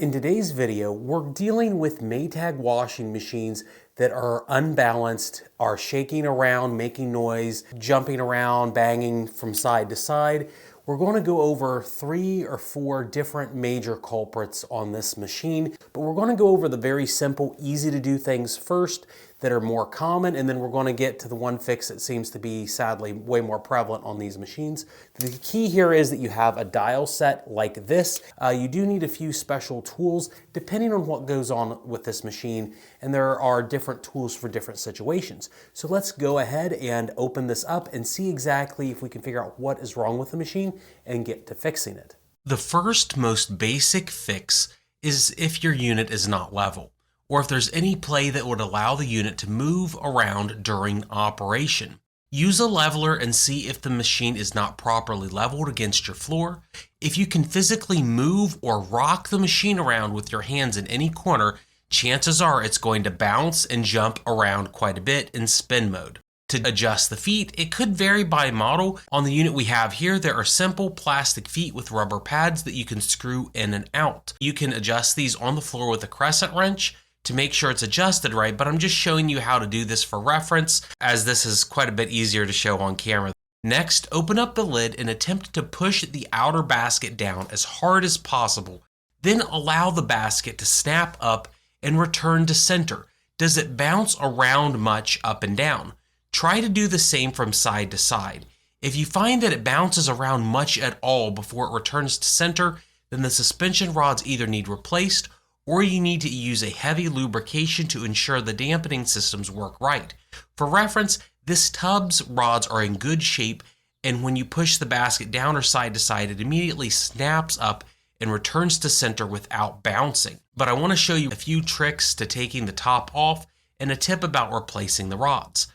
In today's video, we're dealing with Maytag washing machines that are unbalanced, are shaking around, making noise, jumping around, banging from side to side. We're going to go over 3 or 4 different major culprits on this machine, but we're going to go over the very simple, easy to do things first that are more common, and then we're going to get to the one fix that seems to be sadly way more prevalent on these machines. The key here is that you have a dial set like this. You do need a few special tools depending on what goes on with this machine, and there are different tools for different situations. So let's go ahead and open this up and see exactly if we can figure out what is wrong with the machine and get to fixing it. The first most basic fix is if your unit is not level, or if there's any play that would allow the unit to move around during operation. Use a leveler and see if the machine is not properly leveled against your floor. If you can physically move or rock the machine around with your hands in any corner, chances are it's going to bounce and jump around quite a bit in spin mode. To adjust the feet, it could vary by model. On the unit we have here, there are simple plastic feet with rubber pads that you can screw in and out. You can adjust these on the floor with a crescent wrench to make sure it's adjusted right, but I'm just showing you how to do this for reference, as this is quite a bit easier to show on camera. Next, open up the lid and attempt to push the outer basket down as hard as possible. Then allow the basket to snap up and return to center. Does it bounce around much up and down? Try to do the same from side to side. If you find that it bounces around much at all before it returns to center, then the suspension rods either need replaced or you need to use a heavy lubrication to ensure the dampening systems work right. For reference, this tub's rods are in good shape, and when you push the basket down or side to side, it immediately snaps up and returns to center without bouncing. But I want to show you a few tricks to taking the top off and a tip about replacing the rods.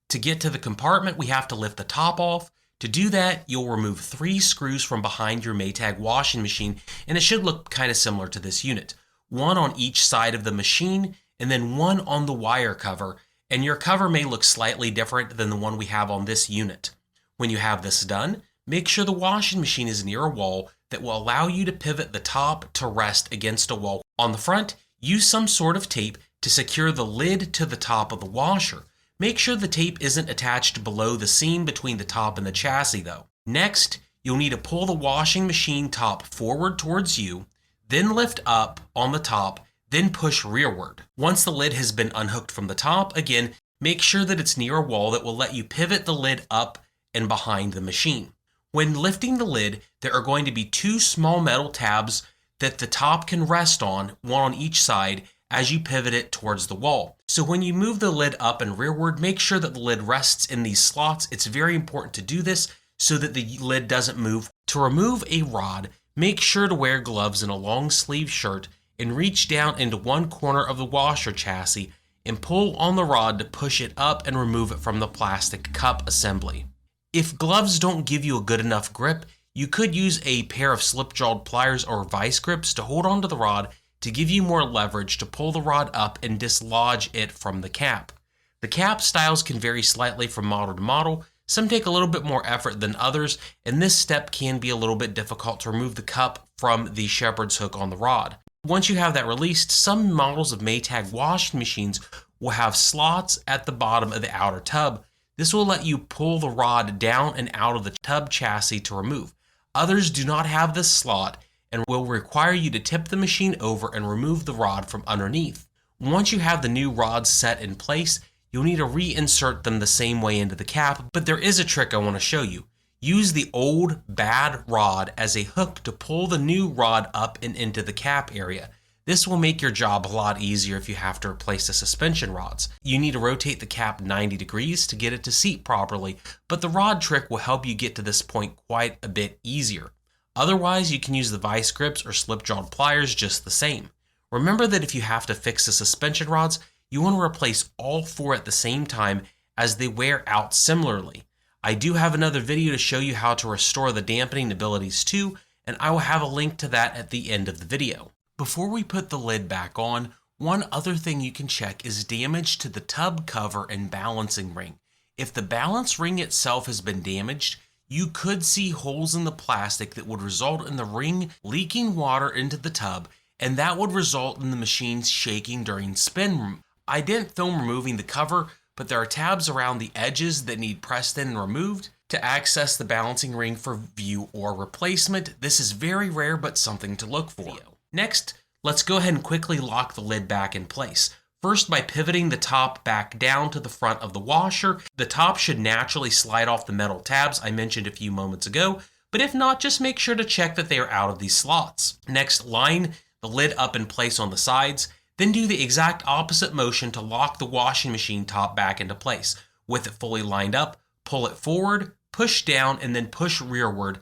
To get to the compartment, we have to lift the top off. To do that, you'll remove 3 screws from behind your Maytag washing machine, and it should look kind of similar to this unit. 1 on each side of the machine, and then 1 on the wire cover, and your cover may look slightly different than the one we have on this unit. When you have this done, make sure the washing machine is near a wall that will allow you to pivot the top to rest against a wall. On the front, use some sort of tape to secure the lid to the top of the washer. Make sure the tape isn't attached below the seam between the top and the chassis though. Next, you'll need to pull the washing machine top forward towards you, then lift up on the top, then push rearward. Once the lid has been unhooked from the top, again, make sure that it's near a wall that will let you pivot the lid up and behind the machine. When lifting the lid, there are going to be 2 small metal tabs that the top can rest on, 1 on each side, as you pivot it towards the wall. So when you move the lid up and rearward, make sure that the lid rests in these slots. It's very important to do this so that the lid doesn't move. To remove a rod, make sure to wear gloves and a long sleeve shirt and reach down into one corner of the washer chassis and pull on the rod to push it up and remove it from the plastic cup assembly. If gloves don't give you a good enough grip, you could use a pair of slip-jawed pliers or vice grips to hold onto the rod to give you more leverage to pull the rod up and dislodge it from the cap. The cap styles can vary slightly from model to model. Some take a little bit more effort than others, and this step can be a little bit difficult to remove the cup from the shepherd's hook on the rod. Once you have that released, some models of Maytag washing machines will have slots at the bottom of the outer tub. This will let you pull the rod down and out of the tub chassis to remove. Others do not have this slot and will require you to tip the machine over and remove the rod from underneath. Once you have the new rods set in place, you'll need to reinsert them the same way into the cap, but there is a trick I want to show you. Use the old bad rod as a hook to pull the new rod up and into the cap area. This will make your job a lot easier if you have to replace the suspension rods. You need to rotate the cap 90 degrees to get it to seat properly, but the rod trick will help you get to this point quite a bit easier. Otherwise, you can use the vice grips or slip-jawed pliers just the same. Remember that if you have to fix the suspension rods, you want to replace all 4 at the same time as they wear out similarly. I do have another video to show you how to restore the dampening abilities too, and I will have a link to that at the end of the video. Before we put the lid back on, one other thing you can check is damage to the tub cover and balancing ring. If the balance ring itself has been damaged, you could see holes in the plastic that would result in the ring leaking water into the tub and that would result in the machine shaking during spin. I didn't film removing the cover, but there are tabs around the edges that need pressed in and removed to access the balancing ring for view or replacement. This is very rare, but something to look for. Next, let's go ahead and quickly lock the lid back in place. First, by pivoting the top back down to the front of the washer, the top should naturally slide off the metal tabs I mentioned a few moments ago, but if not, just make sure to check that they are out of these slots. Next, line the lid up in place on the sides, then do the exact opposite motion to lock the washing machine top back into place. With it fully lined up, pull it forward, push down, and then push rearward,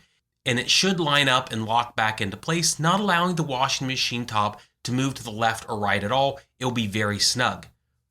and it should line up and lock back into place, not allowing the washing machine top to move to the left or right at all. It'll be very snug.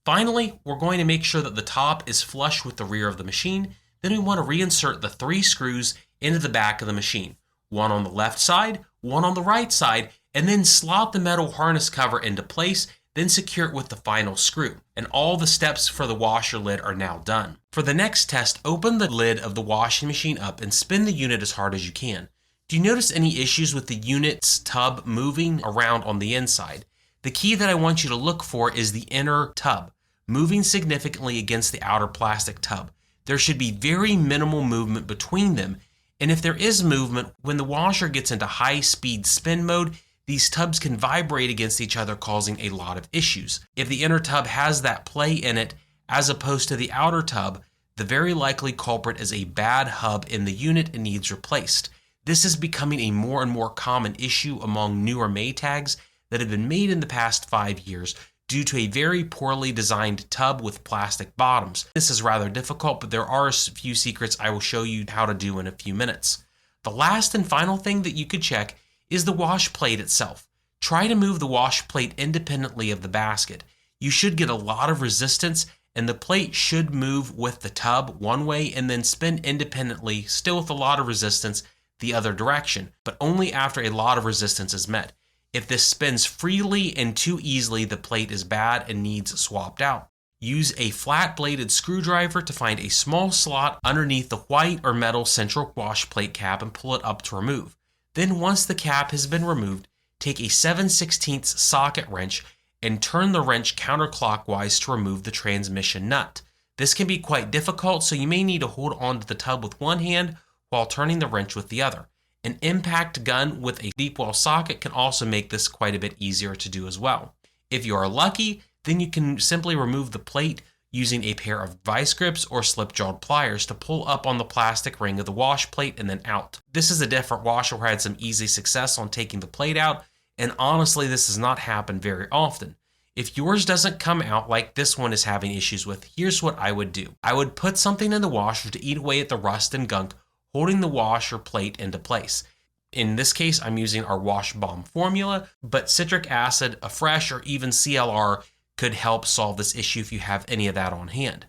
Finally, we're going to make sure that the top is flush with the rear of the machine. Then we want to reinsert the 3 screws into the back of the machine. One on the left side, one on the right side, and then slot the metal harness cover into place, then secure it with the final screw. And all the steps for the washer lid are now done. For the next test, open the lid of the washing machine up and spin the unit as hard as you can. Do you notice any issues with the unit's tub moving around on the inside? The key that I want you to look for is the inner tub, moving significantly against the outer plastic tub. There should be very minimal movement between them, and if there is movement, when the washer gets into high-speed spin mode, these tubs can vibrate against each other, causing a lot of issues. If the inner tub has that play in it, as opposed to the outer tub, the very likely culprit is a bad hub in the unit and needs replaced. This is becoming a more and more common issue among newer Maytags that have been made in the past 5 years due to a very poorly designed tub with plastic bottoms. This is rather difficult, but there are a few secrets I will show you how to do in a few minutes. The last and final thing that you could check is the wash plate itself. Try to move the wash plate independently of the basket. You should get a lot of resistance, and the plate should move with the tub one way and then spin independently, still with a lot of resistance, the other direction, but only after a lot of resistance is met. If this spins freely and too easily, the plate is bad and needs swapped out. Use a flat-bladed screwdriver to find a small slot underneath the white or metal central wash plate cap and pull it up to remove. Then once the cap has been removed, take a 7/16 socket wrench and turn the wrench counterclockwise to remove the transmission nut. This can be quite difficult, so you may need to hold onto the tub with one hand while turning the wrench with the other. An impact gun with a deep well socket can also make this quite a bit easier to do as well. If you are lucky, then you can simply remove the plate using a pair of vice grips or slip-jawed pliers to pull up on the plastic ring of the wash plate and then out. This is a different washer where I had some easy success on taking the plate out, and honestly, this does not happen very often. If yours doesn't come out like this one is having issues with, here's what I would do. I would put something in the washer to eat away at the rust and gunk, holding the washer plate into place. In this case, I'm using our Wash Bomb formula, but citric acid, a fresh, or even CLR could help solve this issue if you have any of that on hand.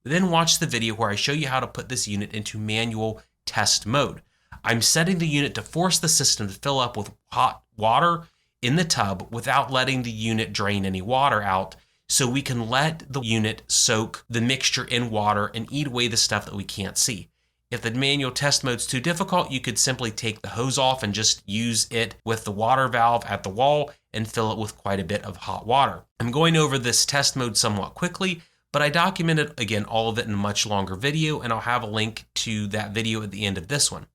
Then watch the video where I show you how to put this unit into manual test mode. I'm setting the unit to force the system to fill up with hot water in the tub without letting the unit drain any water out, so we can let the unit soak the mixture in water and eat away the stuff that we can't see. If the manual test mode's too difficult, you could simply take the hose off and just use it with the water valve at the wall and fill it with quite a bit of hot water. I'm going over this test mode somewhat quickly, but I documented, again, all of it in a much longer video, and I'll have a link to that video at the end of this one.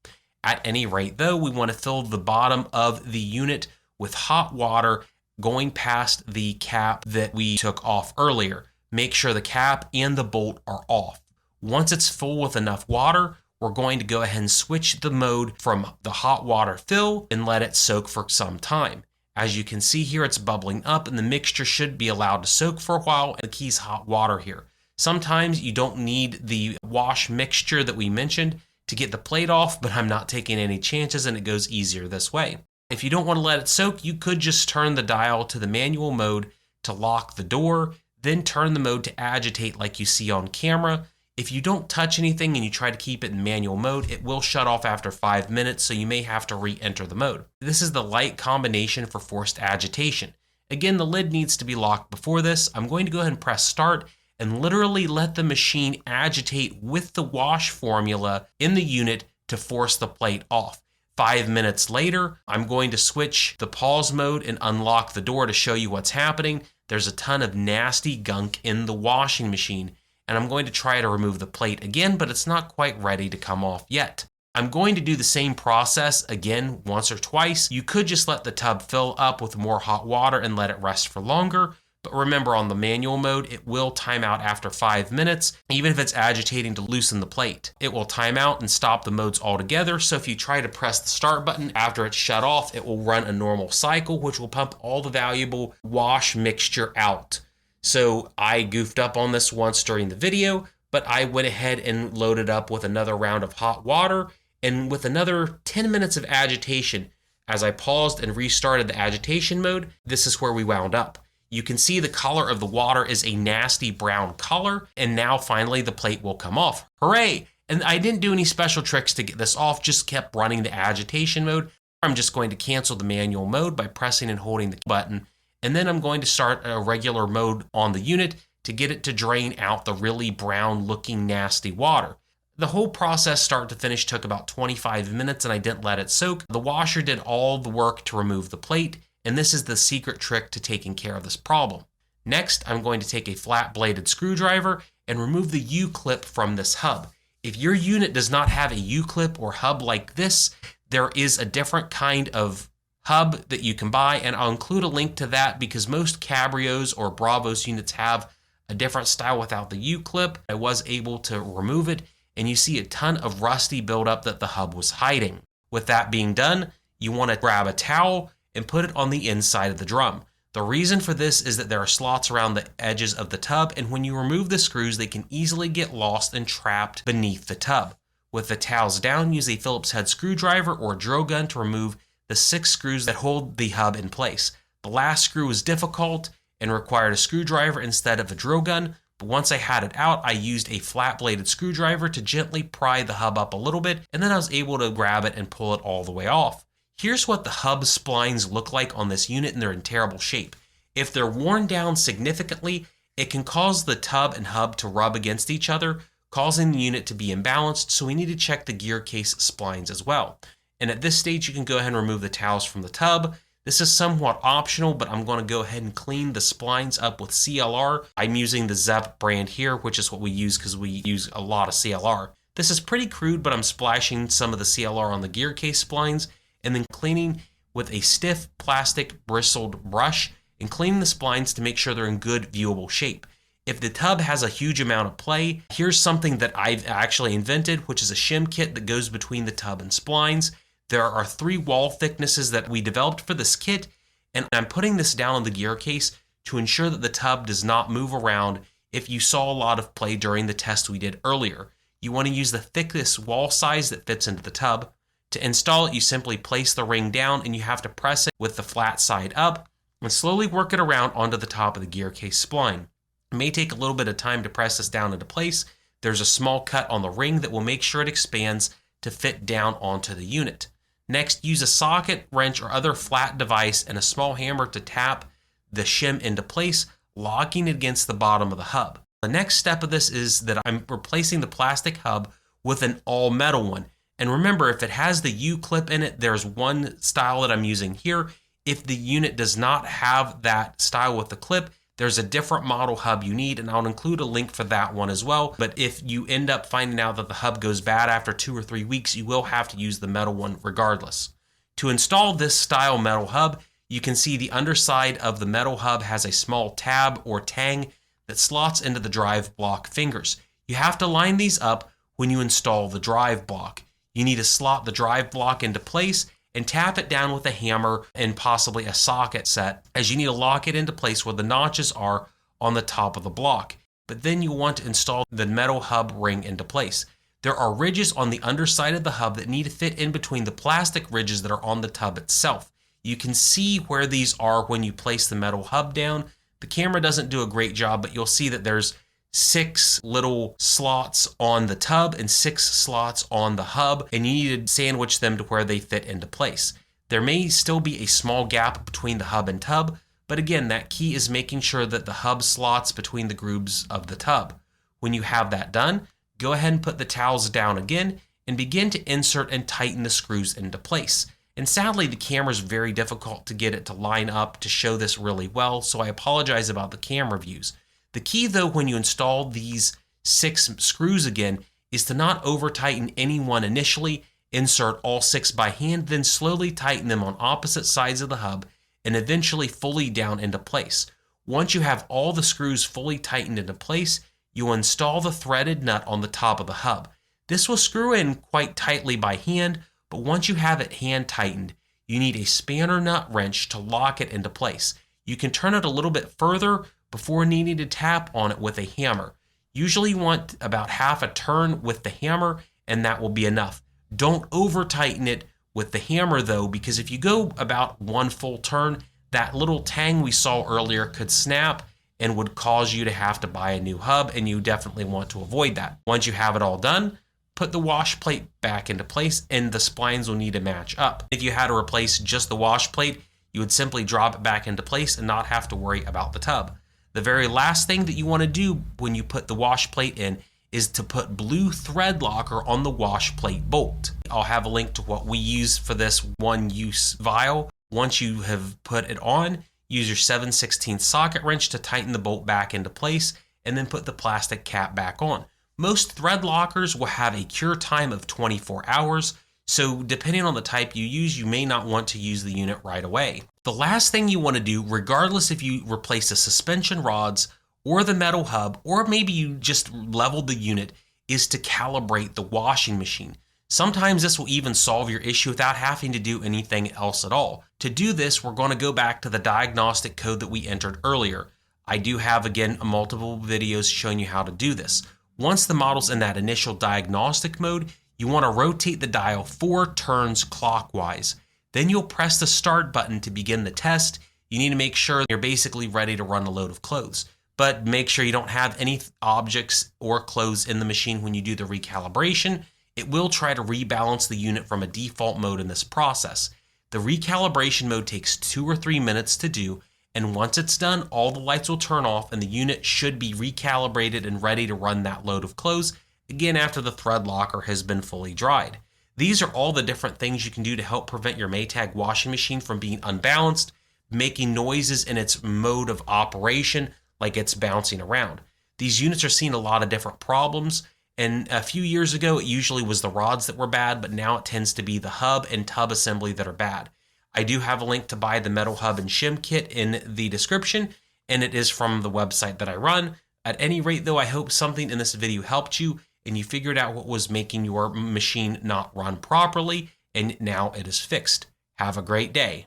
At any rate, though, we want to fill the bottom of the unit with hot water going past the cap that we took off earlier. Make sure the cap and the bolt are off. Once it's full with enough water, we're going to go ahead and switch the mode from the hot water fill and let it soak for some time. As you can see here, it's bubbling up and the mixture should be allowed to soak for a while, and the key's hot water here. Sometimes you don't need the wash mixture that we mentioned to get the plate off, but I'm not taking any chances and it goes easier this way. If you don't want to let it soak, you could just turn the dial to the manual mode to lock the door, then turn the mode to agitate like you see on camera. If you don't touch anything and you try to keep it in manual mode, it will shut off after 5 minutes, so you may have to re-enter the mode. This is the light combination for forced agitation. Again, the lid needs to be locked before this. I'm going to go ahead and press start and literally let the machine agitate with the wash formula in the unit to force the plate off. 5 minutes later, I'm going to switch the pause mode and unlock the door to show you what's happening. There's a ton of nasty gunk in the washing machine, and I'm going to try to remove the plate again, but it's not quite ready to come off yet. I'm going to do the same process again once or twice. You could just let the tub fill up with more hot water and let it rest for longer. But remember, on the manual mode, it will time out after 5 minutes, even if it's agitating to loosen the plate. It will time out and stop the modes altogether, so if you try to press the start button after it's shut off, it will run a normal cycle, which will pump all the valuable wash mixture out. So I goofed up on this once during the video, but I went ahead and loaded up with another round of hot water, and with another 10 minutes of agitation, as I paused and restarted the agitation mode, this is where we wound up. You can see the color of the water is a nasty brown color, and now finally the plate will come off. Hooray! And I didn't do any special tricks to get this off, just kept running the agitation mode. I'm just going to cancel the manual mode by pressing and holding the button, and then I'm going to start a regular mode on the unit to get it to drain out the really brown looking nasty water. The whole process start to finish took about 25 minutes and I didn't let it soak. The washer did all the work to remove the plate, and this is the secret trick to taking care of this problem. Next, I'm going to take a flat bladed screwdriver and remove the U-clip from this hub. If your unit does not have a U-clip or hub like this, there is a different kind of hub that you can buy, and I'll include a link to that because most Cabrios or Bravos units have a different style without the U-clip. I was able to remove it, and you see a ton of rusty buildup that the hub was hiding. With that being done, you want to grab a towel and put it on the inside of the drum. The reason for this is that there are slots around the edges of the tub, and when you remove the screws, they can easily get lost and trapped beneath the tub. With the towels down, use a Phillips head screwdriver or drill gun to remove the 6 screws that hold the hub in place. The last screw was difficult and required a screwdriver instead of a drill gun, but once I had it out, I used a flat-bladed screwdriver to gently pry the hub up a little bit, and then I was able to grab it and pull it all the way off. Here's what the hub splines look like on this unit, and they're in terrible shape. If they're worn down significantly, it can cause the tub and hub to rub against each other, causing the unit to be imbalanced, so we need to check the Gearcase splines as well. And at this stage, you can go ahead and remove the towels from the tub. This is somewhat optional, but I'm going to go ahead and clean the splines up with CLR. I'm using the Zep brand here, which is what we use because we use a lot of CLR. This is pretty crude, but I'm splashing some of the CLR on the Gearcase splines and then cleaning with a stiff plastic bristled brush and cleaning the splines to make sure they're in good viewable shape. If the tub has a huge amount of play, here's something that I've actually invented, which is a shim kit that goes between the tub and splines. There are 3 wall thicknesses that we developed for this kit, and I'm putting this down on the Gearcase to ensure that the tub does not move around if you saw a lot of play during the test we did earlier. You want to use the thickest wall size that fits into the tub. To install it, you simply place the ring down and you have to press it with the flat side up and slowly work it around onto the top of the Gearcase spline. It may take a little bit of time to press this down into place. There's a small cut on the ring that will make sure it expands to fit down onto the unit. Next, use a socket, wrench, or other flat device and a small hammer to tap the shim into place, locking it against the bottom of the hub. The next step of this is that I'm replacing the plastic hub with an all-metal one. And remember, if it has the U-clip in it, there's one style that I'm using here. If the unit does not have that style with the clip, there's a different model hub you need, and I'll include a link for that one as well. But if you end up finding out that the hub goes bad after 2 or 3 weeks, you will have to use the metal one regardless. To install this style metal hub, you can see the underside of the metal hub has a small tab or tang that slots into the drive block fingers. You have to line these up when you install the drive block. You need to slot the drive block into place and tap it down with a hammer and possibly a socket set, as you need to lock it into place where the notches are on the top of the block. But then you want to install the metal hub ring into place. There are ridges on the underside of the hub that need to fit in between the plastic ridges that are on the tub itself. You can see where these are when you place the metal hub down. The camera doesn't do a great job, but you'll see that there's 6 little slots on the tub and 6 slots on the hub, and you need to sandwich them to where they fit into place. There may still be a small gap between the hub and tub, but again, that key is making sure that the hub slots between the grooves of the tub. When you have that done, go ahead and put the towels down again and begin to insert and tighten the screws into place. And sadly, the camera is very difficult to get it to line up to show this really well, so I apologize about the camera views. The key though, when you install these 6 screws again, is to not over tighten any one initially. Insert all 6 by hand, then slowly tighten them on opposite sides of the hub and eventually fully down into place. Once you have all the screws fully tightened into place, you install the threaded nut on the top of the hub. This will screw in quite tightly by hand, but once you have it hand tightened, you need a spanner nut wrench to lock it into place. You can turn it a little bit further before needing to tap on it with a hammer. Usually you want about half a turn with the hammer, and that will be enough. Don't over tighten it with the hammer though, because if you go about 1 full turn, that little tang we saw earlier could snap and would cause you to have to buy a new hub, and you definitely want to avoid that. Once you have it all done, put the wash plate back into place, and the splines will need to match up. If you had to replace just the wash plate, you would simply drop it back into place and not have to worry about the tub. The very last thing that you want to do when you put the wash plate in is to put blue thread locker on the wash plate bolt. I'll have a link to what we use for this one-use vial. Once you have put it on, use your 7/16 socket wrench to tighten the bolt back into place, and then put the plastic cap back on. Most thread lockers will have a cure time of 24 hours, so depending on the type you use, you may not want to use the unit right away. The last thing you want to do, regardless if you replace the suspension rods or the metal hub, or maybe you just leveled the unit, is to calibrate the washing machine. Sometimes this will even solve your issue without having to do anything else at all. To do this, we're going to go back to the diagnostic code that we entered earlier. I do have, again, multiple videos showing you how to do this. Once the model's in that initial diagnostic mode, you want to rotate the dial 4 turns clockwise. Then you'll press the start button to begin the test. You need to make sure you're basically ready to run a load of clothes, but make sure you don't have any objects or clothes in the machine when you do the recalibration. It will try to rebalance the unit from a default mode in this process. The recalibration mode takes 2 or 3 minutes to do, and once it's done, all the lights will turn off and the unit should be recalibrated and ready to run that load of clothes, again after the thread locker has been fully dried. These are all the different things you can do to help prevent your Maytag washing machine from being unbalanced, making noises in its mode of operation like it's bouncing around. These units are seeing a lot of different problems, and a few years ago it usually was the rods that were bad, but now it tends to be the hub and tub assembly that are bad. I do have a link to buy the metal hub and shim kit in the description, and it is from the website that I run. At any rate though, I hope something in this video helped you and you figured out what was making your machine not run properly, and now it is fixed. Have a great day.